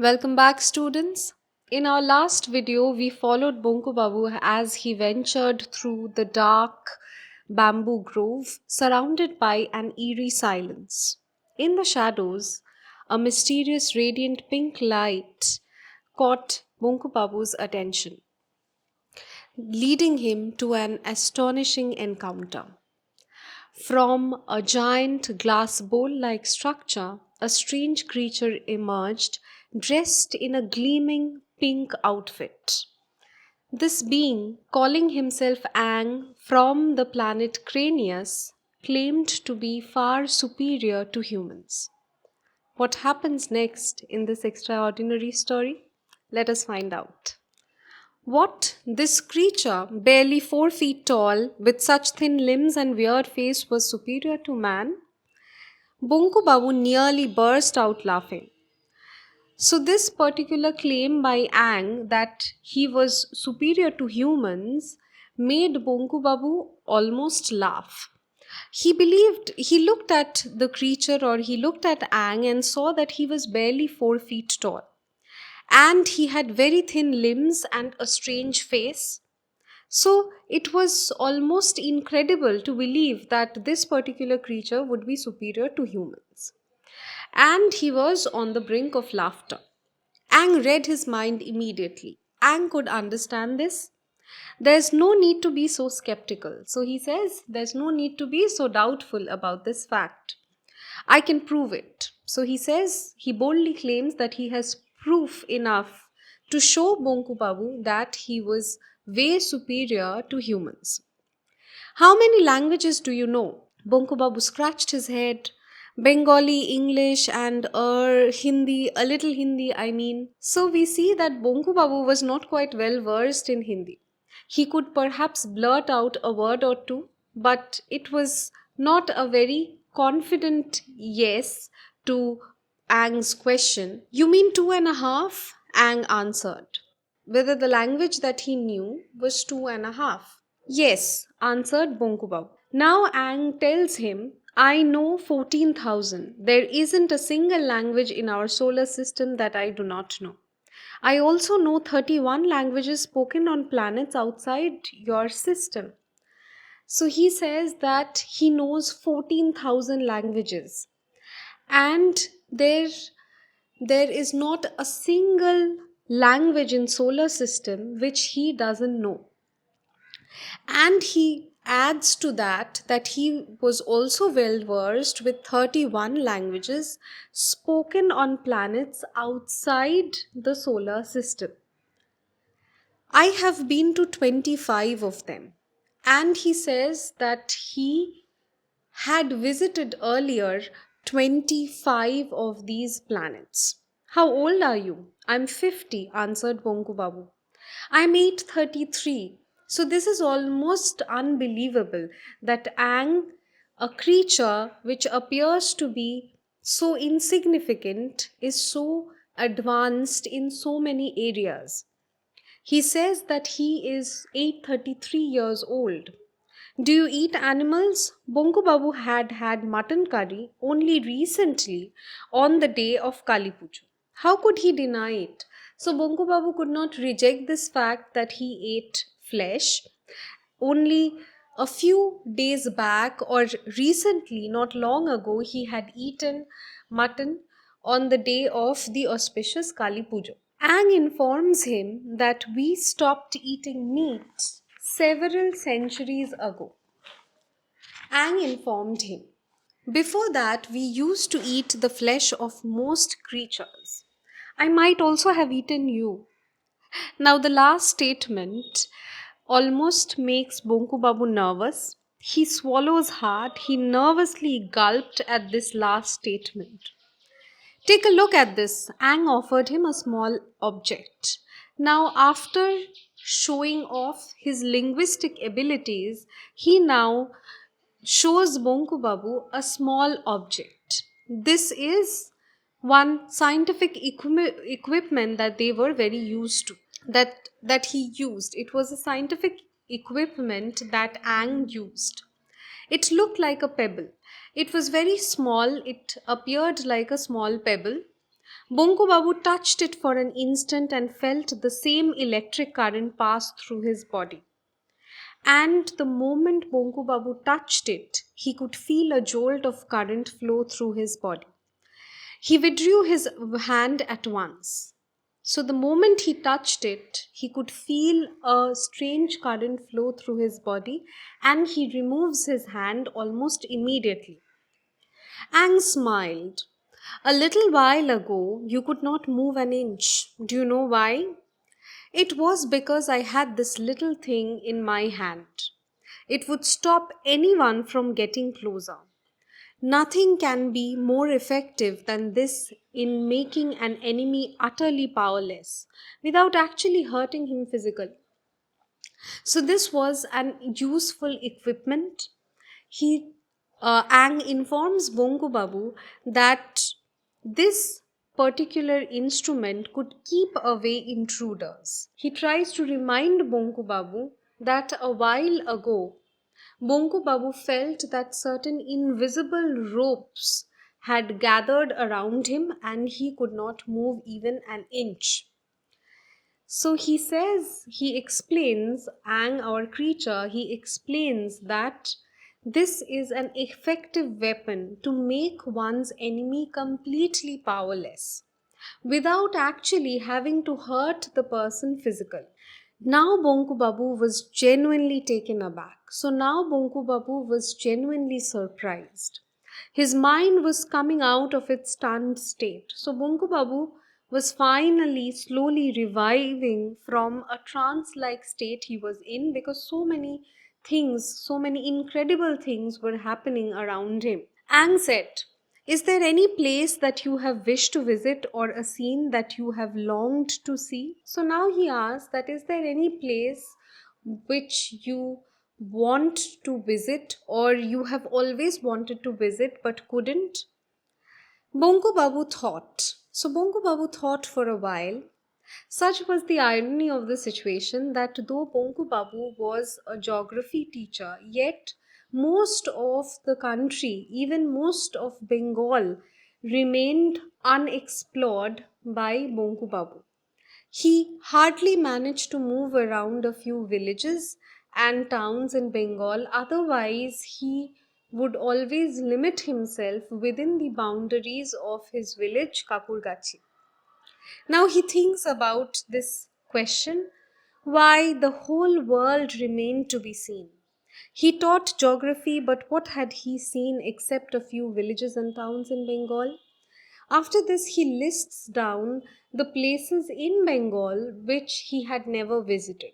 Welcome back, students. In our last video, we followed Bonku Babu as he ventured through the dark bamboo grove surrounded by an eerie silence. In the shadows, a mysterious radiant pink light caught Bonku Babu's attention, leading him to an astonishing encounter. From a giant glass bowl like structure, a strange creature emerged, dressed in a gleaming pink outfit. This being, calling himself Aang from the planet Cranius, claimed to be far superior to humans. What happens next in this extraordinary story? Let us find out. What? This creature, barely 4 feet tall, with such thin limbs and weird face, was superior to man? Bonku Babu nearly burst out laughing. So, this particular claim by Aang that he was superior to humans made Bonku Babu almost laugh. He looked at the creature, or he looked at Aang and saw that he was barely 4 feet tall. And he had very thin limbs and a strange face. So it was almost incredible to believe that this particular creature would be superior to humans. And he was on the brink of laughter. Aang read his mind immediately. Aang could understand this. There's no need to be so skeptical. So he says, there's no need to be so doubtful about this fact. I can prove it. So he says, he boldly claims that he has proof enough to show Bonku Babu that he was way superior to humans. How many languages do you know? Bonku Babu scratched his head. Bengali, English, and Hindi, a little Hindi, I mean. So we see that Bonku Babu was not quite well versed in Hindi. He could perhaps blurt out a word or two, but it was not a very confident yes to Aang's question. You mean 2.5? Aang answered. Whether the language that he knew was 2.5. Yes, answered Bonku Babu. Now Aang tells him, I know 14,000. There isn't a single language in our solar system that I do not know. I also know 31 languages spoken on planets outside your system. So he says that he knows 14,000 languages. And there is not a single language in solar system which he doesn't know. And he adds to that he was also well versed with 31 languages spoken on planets outside the solar system. I have been to 25 of them. And he says that he had visited earlier 25 of these planets. How old are you? I'm 50, answered Bonku Babu. I'm 833. So this is almost unbelievable that Aang, a creature which appears to be so insignificant, is so advanced in so many areas. He says that he is 833 years old. Do you eat animals? Bonku Babu had had mutton curry only recently on the day of Kali Puja. How could he deny it? So Bonku Babu could not reject this fact that he ate flesh. Only a few days back, or recently, not long ago, he had eaten mutton on the day of the auspicious Kali Puja. Aang informs him that we stopped eating meat several centuries ago. Aang informed him, before that, we used to eat the flesh of most creatures. I might also have eaten you. Now, the last statement almost makes Bonku Babu nervous. He swallows hard. He nervously gulped at this last statement. Take a look at this. Aang offered him a small object. Now, after showing off his linguistic abilities, he now shows Bonku Babu a small object. This is one scientific equipment that they were very used to, that he used. It was a scientific equipment that Aang used. It looked like a pebble. It was very small. It appeared like a small pebble, Bonku Babu touched it for an instant and felt the same electric current pass through his body. And the moment Bonku Babu touched it, he could feel a jolt of current flow through his body. He withdrew his hand at once. So, the moment he touched it, he could feel a strange current flow through his body, and he removes his hand almost immediately. Ang smiled. A little while ago, you could not move an inch. Do you know why? It was because I had this little thing in my hand. It would stop anyone from getting closer. Nothing can be more effective than this in making an enemy utterly powerless without actually hurting him physically. So, this was an useful equipment. He Ang informs Bonku Babu that this particular instrument could keep away intruders. He tries to remind Bonku Babu that a while ago Bonku Babu felt that certain invisible ropes had gathered around him and he could not move even an inch. So he explains, Ang, our creature, he explains that this is an effective weapon to make one's enemy completely powerless without actually having to hurt the person physically. Now Bonku Babu was genuinely taken aback. So now Bonku Babu was genuinely surprised. His mind was coming out of its stunned state. So Bonku Babu was finally slowly reviving from a trance like state he was in because so many things, so many incredible things were happening around him. Ang said, is there any place that you have wished to visit or a scene that you have longed to see? So now he asks that is there any place which you want to visit or you have always wanted to visit but couldn't? Bonku Babu thought. So Bonku Babu thought for a while. Such was the irony of the situation that though Bonku Babu was a geography teacher, yet most of the country, even most of Bengal, remained unexplored by Bonku Babu. He hardly managed to move around a few villages and towns in Bengal, otherwise, he would always limit himself within the boundaries of his village, Kapurgachi. Now he thinks about this question why the whole world remained to be seen. He taught geography, but what had he seen except a few villages and towns in Bengal? After this, he lists down the places in Bengal which he had never visited.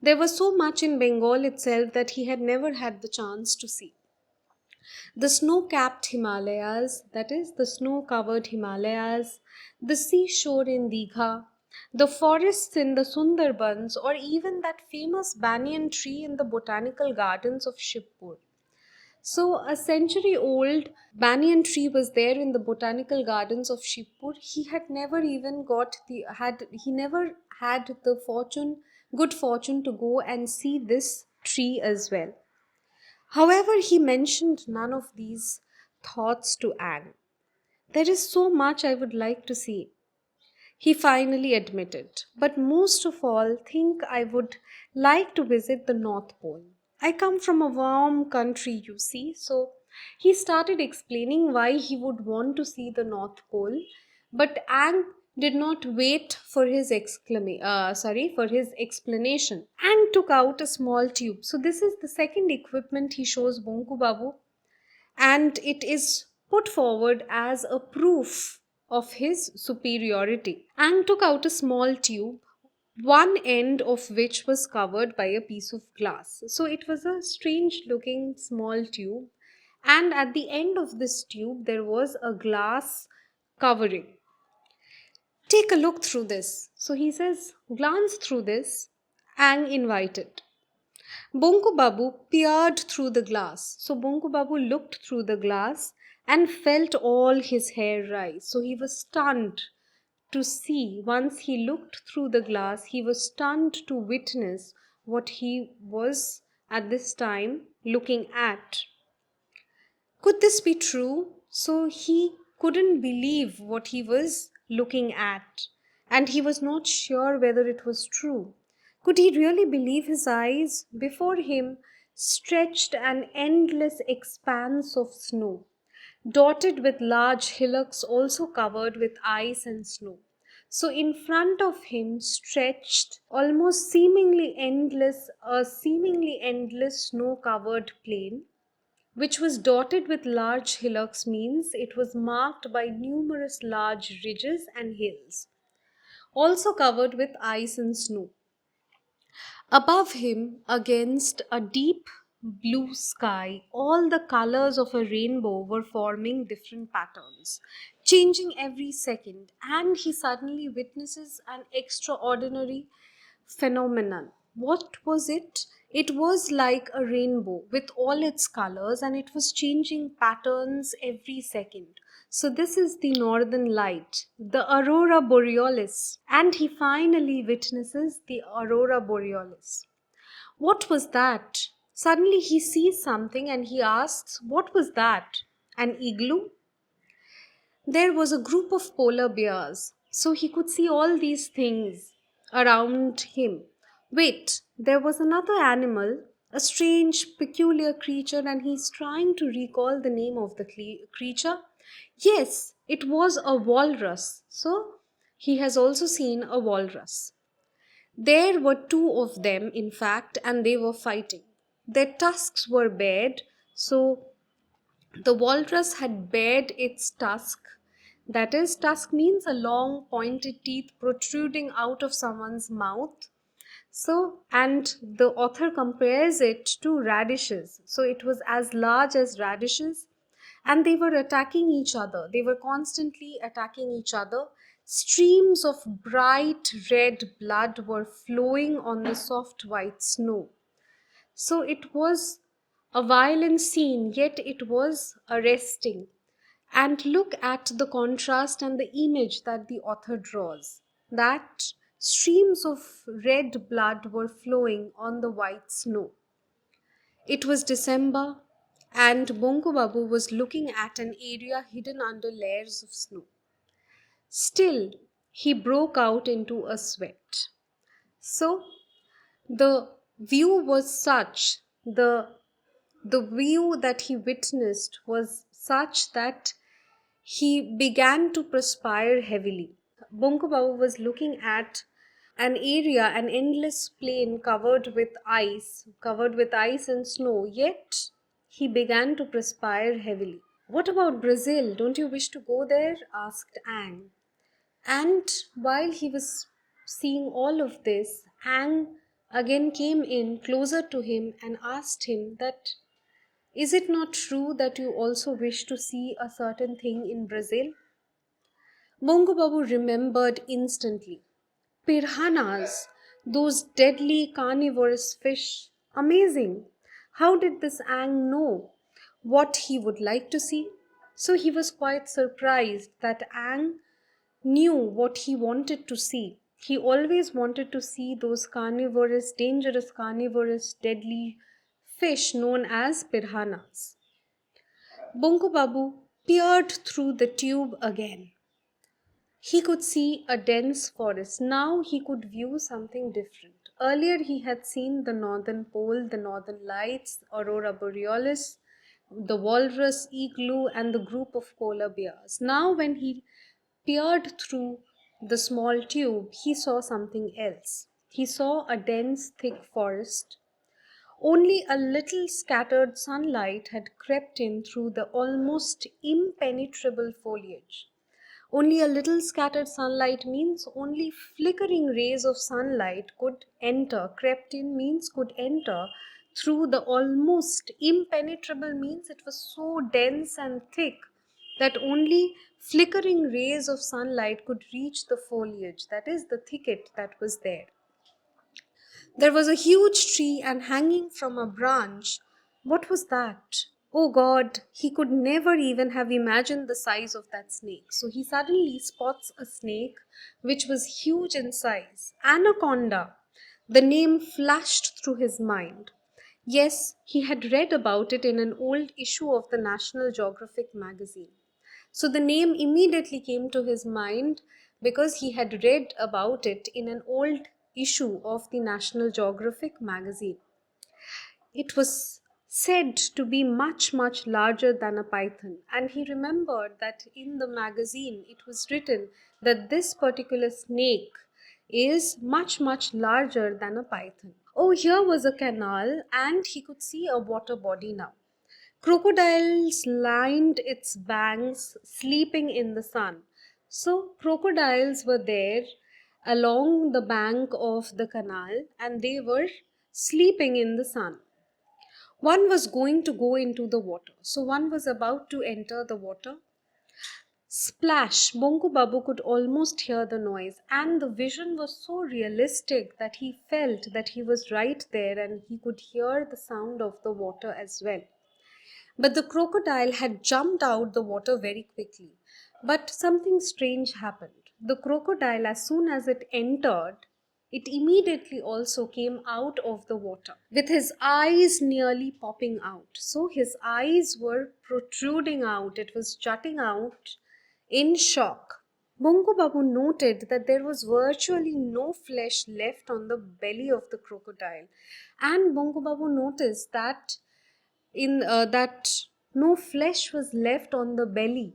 There was so much in Bengal itself that he had never had the chance to see. The snow capped Himalayas, that is, the snow covered Himalayas, the seashore in Digha, the forests in the Sundarbans, or even that famous banyan tree in the botanical gardens of Shivpur. So, a century old banyan tree was there in the botanical gardens of Shivpur. He had never even he never had the good fortune to go and see this tree as well. However, he mentioned none of these thoughts to Anne. There is so much I would like to see, he finally admitted, but most of all, think I would like to visit the North Pole. I come from a warm country, you see, so he started explaining why he would want to see the North Pole, but Ang did not wait for for his explanation. Ang took out a small tube. So this is the second equipment he shows Bonku Babu, and it is put forward as a proof of his superiority. Ang took out a small tube, one end of which was covered by a piece of glass. So it was a strange looking small tube, and at the end of this tube, there was a glass covering. Take a look through this. So he says, glance through this. Ang invited. Bonku Babu peered through the glass. So Bonku Babu looked through the glass and felt all his hair rise. So he was stunned to see. Once he looked through the glass, he was stunned to witness what he was at this time looking at. Could this be true? So he couldn't believe what he was looking at, and he was not sure whether it was true. Could he really believe his eyes? Before him stretched an endless expanse of snow, dotted with large hillocks also covered with ice and snow. So in front of him stretched almost seemingly endless snow covered plain, which was dotted with large hillocks, means it was marked by numerous large ridges and hills, also covered with ice and snow. Above him, against a deep blue sky, all the colors of a rainbow were forming different patterns, changing every second, and he suddenly witnesses an extraordinary phenomenon. What was it? It was like a rainbow with all its colors, and it was changing patterns every second. So, this is the northern light, the Aurora Borealis, and he finally witnesses the Aurora Borealis. What was that? Suddenly he sees something and he asks, what was that? An igloo? There was a group of polar bears, so he could see all these things around him. Wait, there was another animal, a strange, peculiar creature, and he's trying to recall the name of the creature. Yes, it was a walrus. So he has also seen a walrus. There were two of them, in fact, and they were fighting. Their tusks were bared, so the walrus had bared its tusk. That is, tusk means a long pointed teeth protruding out of someone's mouth. So, and the author compares it to radishes. So, it was as large as radishes, and they were attacking each other. They were constantly attacking each other. Streams of bright red blood were flowing on the soft white snow. So it was a violent scene, yet it was arresting. And look at the contrast and the image that the author draws. That streams of red blood were flowing on the white snow. It was December, and Bonku Babu was looking at an area hidden under layers of snow. Still, he broke out into a sweat. So, the view was such, the view that he witnessed was such that he began to perspire heavily. Bonku Babu was looking at an area, an endless plain covered with ice and snow, yet he began to perspire heavily. What about Brazil? Don't you wish to go there? Asked Ang. And while he was seeing all of this, Ang again came in closer to him and asked him that, is it not true that you also wish to see a certain thing in Brazil? Bongo Babu remembered instantly. Piranhas, those deadly carnivorous fish. Amazing. How did this Ang know what he would like to see? So he was quite surprised that Ang knew what he wanted to see. He always wanted to see those dangerous carnivorous, deadly fish known as piranhas. Bonku Babu peered through the tube again. He could see a dense forest. Now he could view something different. Earlier he had seen the northern pole, the northern lights, Aurora Borealis, the walrus igloo, and the group of polar bears. Now, when he peered through the small tube, he saw something else. He saw a dense, thick forest. Only a little scattered sunlight had crept in through the almost impenetrable foliage. Only a little scattered sunlight means only flickering rays of sunlight crept in means could enter through the almost impenetrable means it was so dense and thick that only flickering rays of sunlight could reach the foliage, that is, the thicket that was there. There was a huge tree, and hanging from a branch, what was that? Oh God, he could never even have imagined the size of that snake. So he suddenly spots a snake which was huge in size. Anaconda. The name flashed through his mind. Yes, he had read about it in an old issue of the National Geographic magazine. So the name immediately came to his mind because he had read about it in an old issue of the National Geographic magazine. It was said to be much, much larger than a python, and he remembered that in the magazine it was written that this particular snake is much, much larger than a python. Oh, here was a canal, and he could see a water body now. Crocodiles lined its banks, sleeping in the sun. So, crocodiles were there along the bank of the canal and they were sleeping in the sun. One was going to go into the water. So, one was about to enter the water. Splash! Bonku Babu could almost hear the noise, and the vision was so realistic that he felt that he was right there and he could hear the sound of the water as well. But the crocodile had jumped out the water very quickly. But something strange happened. The crocodile, as soon as it entered, it immediately also came out of the water with his eyes nearly popping out. So his eyes were protruding out, it was jutting out in shock. Bongo Babu noted that there was virtually no flesh left on the belly of the crocodile, and Bongo Babu noticed that in that no flesh was left on the belly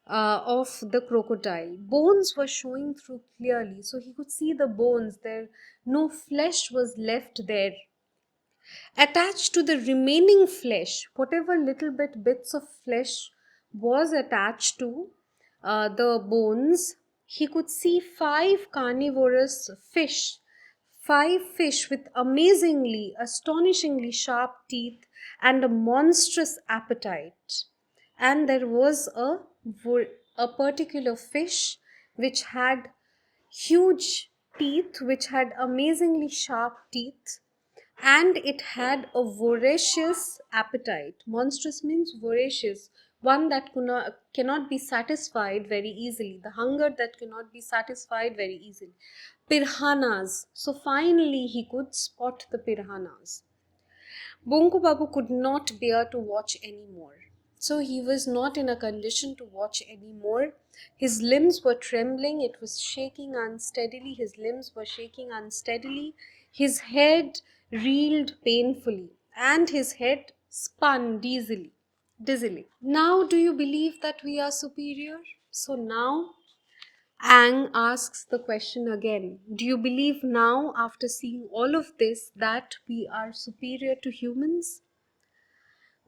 of the crocodile. Bones were showing through clearly, so he could see the bones there. No flesh was left there. Attached to the remaining flesh, whatever little bits of flesh was attached to the bones, he could see five carnivorous fish, five fish with amazingly, astonishingly sharp teeth and a monstrous appetite. And there was a particular fish which had huge teeth, which had amazingly sharp teeth, and it had a voracious appetite. Monstrous means voracious, one that cannot be satisfied very easily, the hunger that cannot be satisfied very easily. Piranhas. So finally he could spot the piranhas. Bonku Babu could not bear to watch anymore. So he was not in a condition to watch anymore. His limbs were trembling, it was shaking unsteadily, his limbs were shaking unsteadily. His head reeled painfully, and his head spun dizzily. Now, do you believe that we are superior? So now Ang asks the question again. Do you believe now, after seeing all of this, that we are superior to humans?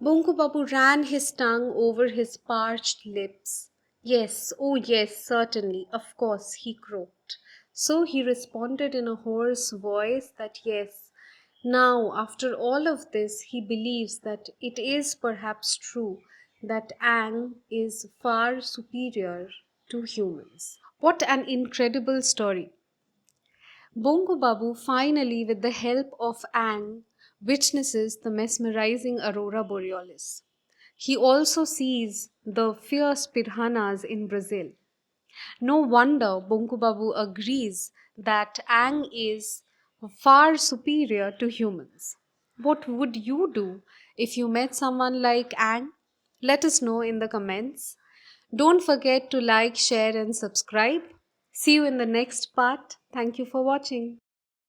Bonku Babu ran his tongue over his parched lips. Yes, oh yes, certainly, of course, he croaked. So he responded in a hoarse voice that yes, now, after all of this, he believes that it is perhaps true that Ang is far superior to humans. What an incredible story! Bongo Babu finally, with the help of Ang, witnesses the mesmerizing Aurora Borealis. He also sees the fierce piranhas in Brazil. No wonder Bongo Babu agrees that Ang is far superior to humans. What would you do if you met someone like Ang? Let us know in the comments. Don't forget to like, share, and subscribe. See you in the next part. Thank you for watching.